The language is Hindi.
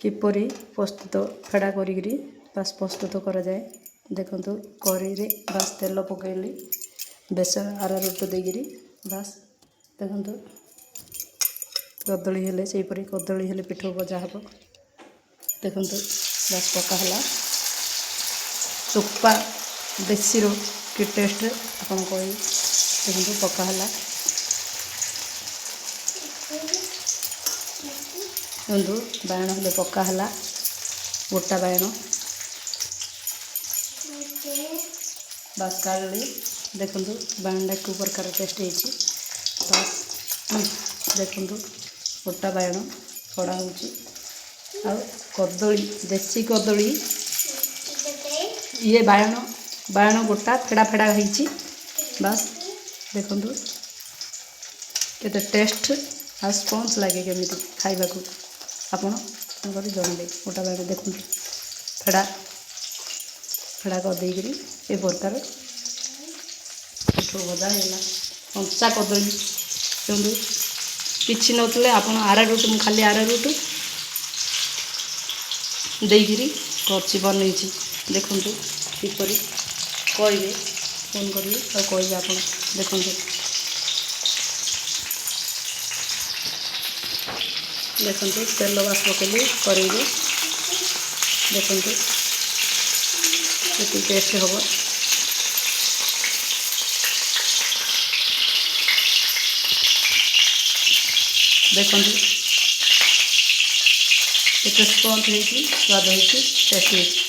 किपरि प्रस्तुत फेड़ा करी बास प्रस्तुत करा जाए देखंतु कढ़ई रे बास तेल पकईली बेसन आरारोट देगिरी बास देखंतु कदली हेले सेहीपरि कदली हेले पिठो भजा हब देखंतु बास पकाला चोपा देसी रो कि टेस्ट आपन कही देखंतु पकाला देखंतु बायण हेले पकाला गोटा बायण बास काढ़ी देखंतु बायणटा को प्रकार टेस्ट होती बास देखंतु गोटा बायण खड़ा होची आ कदली देसी कदली ये बायण बायण गोटा फेड़ा फेड़ा होती बास देखंतु केते टेस्ट आ स्पंज लगे केमी खाइबा को आपण जनइबे गोटा बायण देखंतु फेड़ा फेड़ा कर देकरी ए प्रकार पिठो भजा है कंचा कदली देखो किसी नौले आप आरारूट मु खाली आरारूट देकरी करची बनई देखु किपरि कहे फोन करी कहे आप देखु देखु तेल बास पकली करें देखु ये टेस्ट हम देखु केते स्पंज स्वाद होती टेस्ट होती।